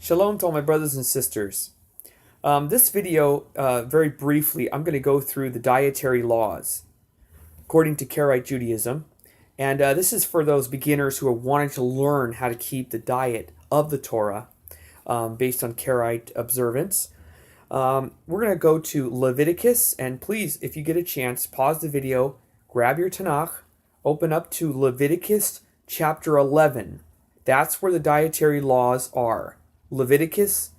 Shalom to all my brothers and sisters. This video, very briefly, I'm going to go through the dietary laws according to Karaite Judaism. And this is for those beginners who are wanting to learn how to keep the diet of the Torah based on Karaite observance. We're going to go to Leviticus, and please, if you get a chance, pause the video, grab your Tanakh, open up to Leviticus chapter 11. That's where the dietary laws are. Leviticus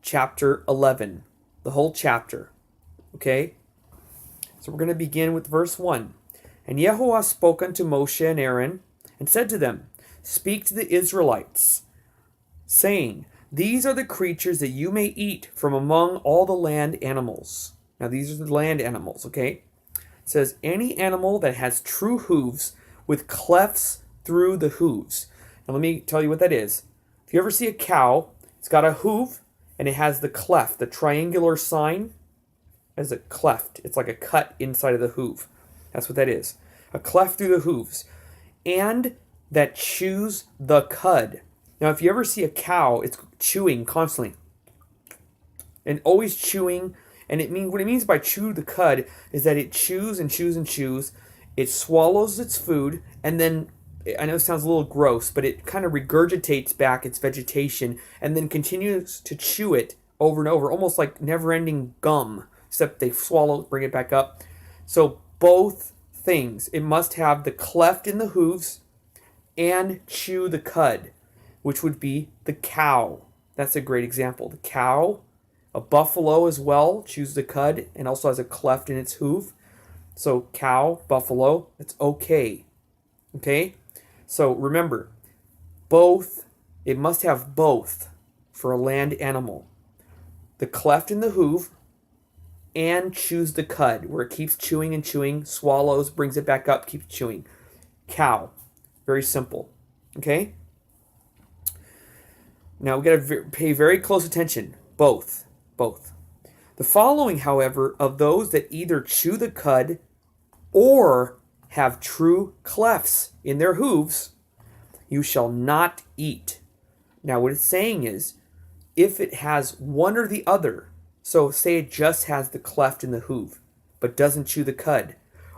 chapter 11, the whole chapter. Okay? So we're going to begin with verse 1. And Yehovah spoke unto Moshe and Aaron, and said to them, Speak to the Israelites, saying, These are the creatures that you may eat from among all the land animals. Now these are the land animals, okay? It says, Any animal that has true hooves with clefts through the hooves. Now let me tell you what that is. If you ever see a cow, it's got a hoof, and it has the cleft, the triangular sign as a cleft. It's like a cut inside of the hoof. That's what that is. A cleft through the hooves. And that chews the cud. Now, if you ever see a cow, it's chewing constantly. And always chewing. And what it means by chew the cud is that it chews and chews and chews. It swallows its food, and then, I know it sounds a little gross, but it kind of regurgitates back its vegetation and then continues to chew it over and over, almost like never-ending gum, except they swallow, bring it back up. So both things, it must have the cleft in the hooves and chew the cud, which would be the cow. That's a great example. The cow, a buffalo as well, chews the cud and also has a cleft in its hoof. So cow, buffalo, it's okay. Okay? So remember, both, it must have both for a land animal. The cleft in the hoof and chews the cud, where it keeps chewing and chewing, swallows, brings it back up, keeps chewing. Cow. Very simple. Okay? Now we got to pay very close attention. Both. Both. The following, however, of those that either chew the cud or have true clefts in their hooves, you shall not eat. Now what it's saying is, if it has one or the other, so say it just has the cleft in the hoof, but doesn't chew the cud,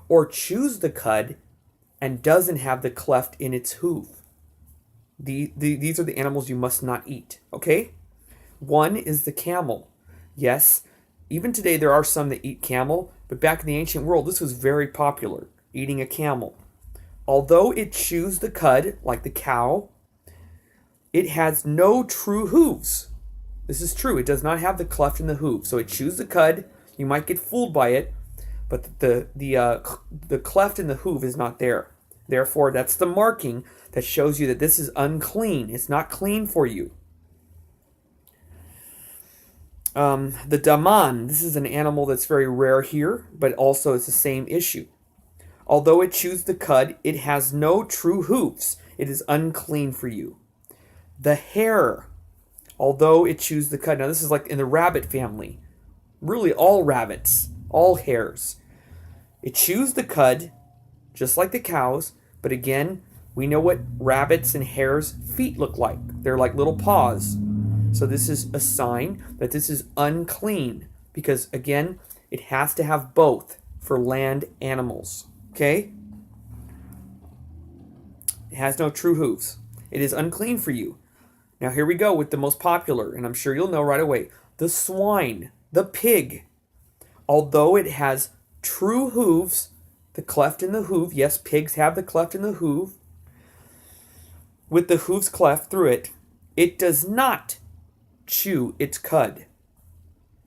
or chews the cud and doesn't have the cleft in its hoof, these are the animals you must not eat, okay? One is the camel. Yes, even today there are some that eat camel, but back in the ancient world, this was very popular. Eating a camel. Although it chews the cud, like the cow, it has no true hooves. This is true. It does not have the cleft in the hoof. So it chews the cud. You might get fooled by it, but the cleft in the hoof is not there. Therefore, that's the marking that shows you that this is unclean. It's not clean for you. The daman, this is an animal that's very rare here, but also it's the same issue. Although it chews the cud, it has no true hoofs. It is unclean for you. The hare, although it chews the cud. Now this is like in the rabbit family. Really all rabbits, all hares. It chews the cud, just like the cows. But again, we know what rabbits and hares' feet look like. They're like little paws. So this is a sign that this is unclean. Because again, it has to have both for land animals. Okay? It has no true hooves. It is unclean for you. Now here we go with the most popular, and I'm sure you'll know right away. The swine, the pig. Although it has true hooves, the cleft in the hoof, yes, pigs have the cleft in the hoof, with the hooves cleft through it, it does not chew its cud.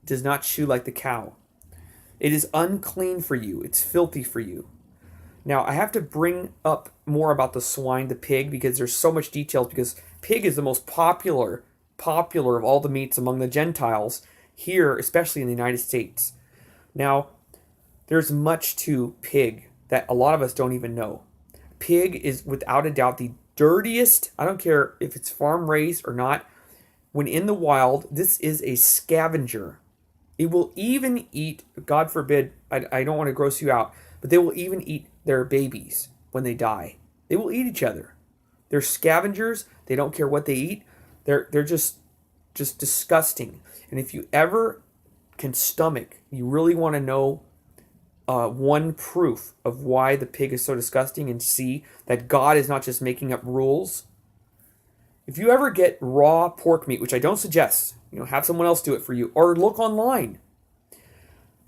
It does not chew like the cow. It is unclean for you. It's filthy for you. Now, I have to bring up more about the swine, the pig, because there's so much details, because pig is the most popular of all the meats among the Gentiles here, especially in the United States. Now, there's much to pig that a lot of us don't even know. Pig is without a doubt the dirtiest, I don't care if it's farm raised or not, when in the wild, this is a scavenger. It will even eat, God forbid, I don't want to gross you out, but they will even eat their babies when they die. They will eat each other. They're scavengers. They don't care what they eat. They're just Just disgusting. And if you ever can stomach, you really want to know one proof of why the pig is so disgusting and see that God is not just making up rules. If you ever get raw pork meat, which I don't suggest, have someone else do it for you, or look online.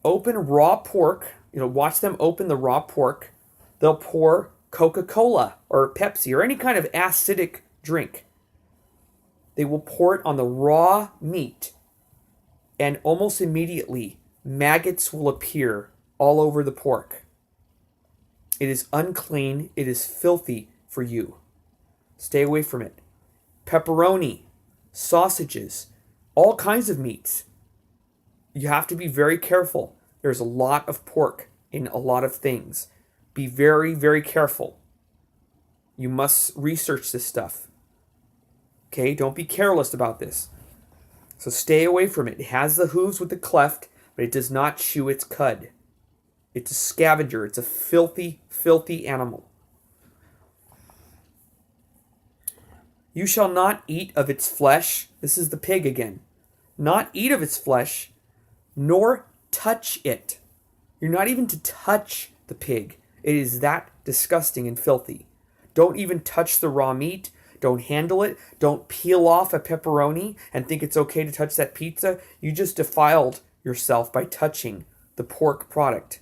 Open raw pork, watch them open the raw pork. They'll pour Coca-Cola or Pepsi or any kind of acidic drink. They will pour it on the raw meat, and almost immediately maggots will appear all over the pork. It is unclean. It is filthy for you. Stay away from it. Pepperoni, sausages, all kinds of meats. You have to be very careful. There's a lot of pork in a lot of things. Be very, very careful. You must research this stuff. Okay, don't be careless about this. So stay away from it. It has the hooves with the cleft, but it does not chew its cud. It's a scavenger. It's a filthy, filthy animal. You shall not eat of its flesh. This is the pig again. Not eat of its flesh, nor touch it. You're not even to touch the pig. It is that disgusting and filthy. Don't even touch the raw meat. Don't handle it. Don't peel off a pepperoni and think it's okay to touch that pizza. You just defiled yourself by touching the pork product.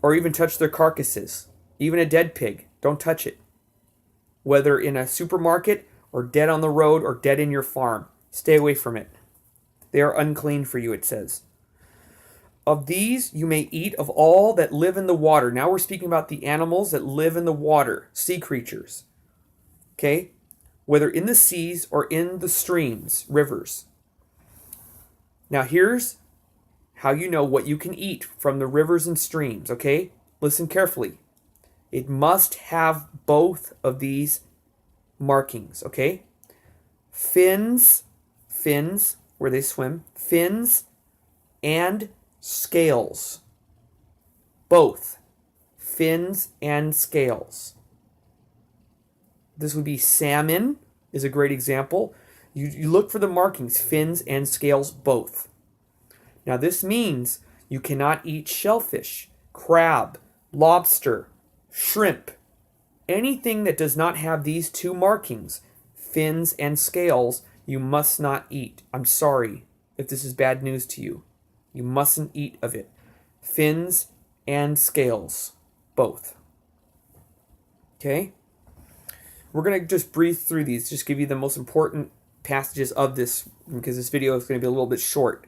Or even touch their carcasses. Even a dead pig. Don't touch it. Whether in a supermarket or dead on the road or dead in your farm. Stay away from it. They are unclean for you, it says. Of these you may eat of all that live in the water. Now we're speaking about the animals that live in the water, sea creatures. Okay? Whether in the seas or in the streams, rivers. Now here's how you know what you can eat from the rivers and streams, okay? Listen carefully. It must have both of these markings, okay? Fins, where they swim, fins and scales. Both. Fins and scales. This would be salmon, is a great example. You look for the markings, fins and scales, both. Now this means you cannot eat shellfish, crab, lobster, shrimp, anything that does not have these two markings, fins and scales, you must not eat. I'm sorry if this is bad news to you. You mustn't eat of it. Fins and scales, both. Okay? We're going to just breeze through these, just give you the most important passages of this, because this video is going to be a little bit short.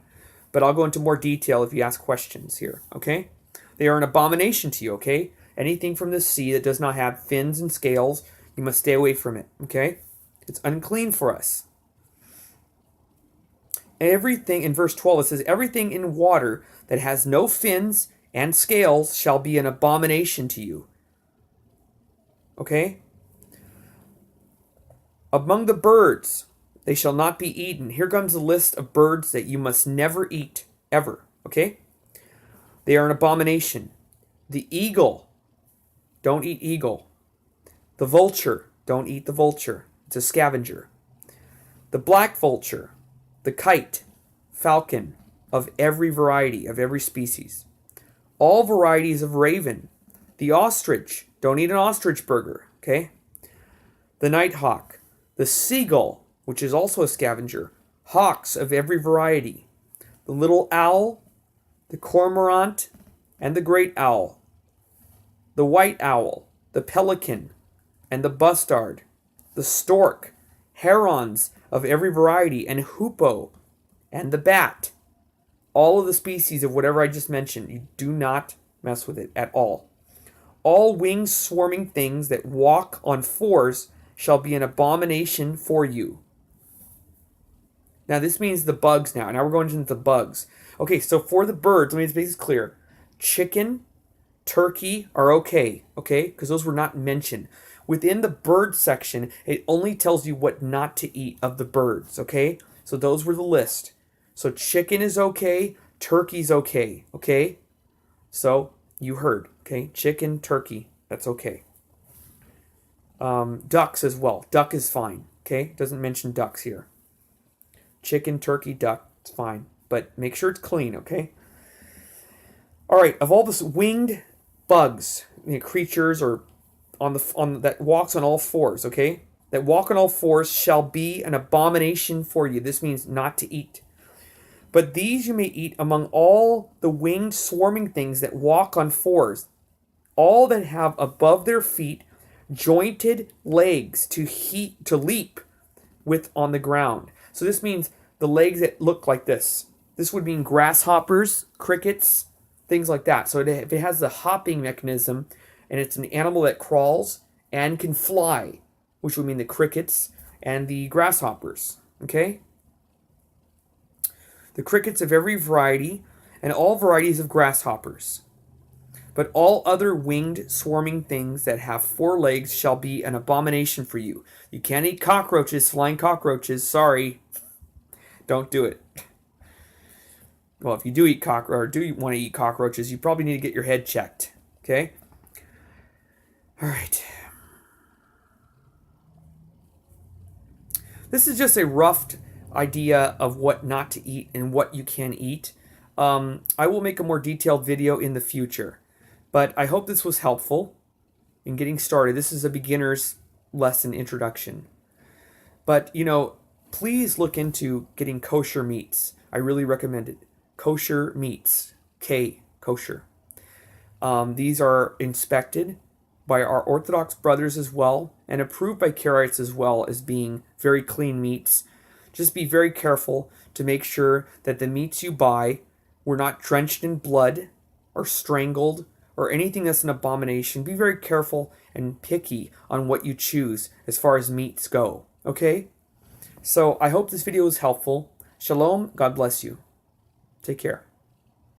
But I'll go into more detail if you ask questions here, okay? They are an abomination to you, okay? Anything from the sea that does not have fins and scales, you must stay away from it, okay? It's unclean for us. Everything, in verse 12, it says, everything in water that has no fins and scales shall be an abomination to you. Okay? Among the birds, they shall not be eaten. Here comes a list of birds that you must never eat, ever. Okay? They are an abomination. The eagle, don't eat eagle. The vulture, don't eat the vulture. It's a scavenger. The black vulture, the kite, falcon, of every variety, of every species. All varieties of raven. The ostrich, don't eat an ostrich burger. Okay? The nighthawk, the seagull, which is also a scavenger. Hawks of every variety. The little owl, the cormorant, and the great owl. The white owl, the pelican, and the bustard. The stork, herons of every variety, and hoopoe, and the bat. All of the species of whatever I just mentioned, you do not mess with it at all. All winged swarming things that walk on fours shall be an abomination for you. Now this means the bugs now. Now we're going into the bugs. Okay, so for the birds, let me just make this clear. Chicken, turkey are okay? Because those were not mentioned. Within the bird section, it only tells you what not to eat of the birds, okay? So those were the list. So chicken is okay, turkey's okay, So you heard, okay? Chicken, turkey, that's okay. Ducks as well. Duck is fine. Okay, doesn't mention ducks here. Chicken, turkey, duck, it's fine, but make sure it's clean. Okay. All right. Of all the winged bugs, creatures, or that walks on all fours. Okay, that walk on all fours shall be an abomination for you. This means not to eat. But these you may eat among all the winged swarming things that walk on fours, all that have above their feet jointed legs to leap with on the ground. So this means the legs that look like this. This would mean grasshoppers, crickets, things like that. So if it has the hopping mechanism, and it's an animal that crawls and can fly, which would mean the crickets and the grasshoppers. Okay? The crickets of every variety, and all varieties of grasshoppers. But all other winged swarming things that have 4 legs shall be an abomination for you. You can't eat cockroaches, flying cockroaches. Sorry. Don't do it. Well, if you do eat do want to eat cockroaches, you probably need to get your head checked. Okay? All right. This is just a rough idea of what not to eat and what you can eat. I will make a more detailed video in the future, but I hope this was helpful in getting started. This is a beginner's lesson introduction. But, please look into getting kosher meats. I really recommend it. Kosher meats. Kosher. These are inspected by our Orthodox brothers as well, and approved by Karaites as well as being very clean meats. Just be very careful to make sure that the meats you buy were not drenched in blood or strangled or anything that's an abomination. Be very careful and picky on what you choose as far as meats go. Okay? So I hope this video was helpful. Shalom. God bless you. Take care.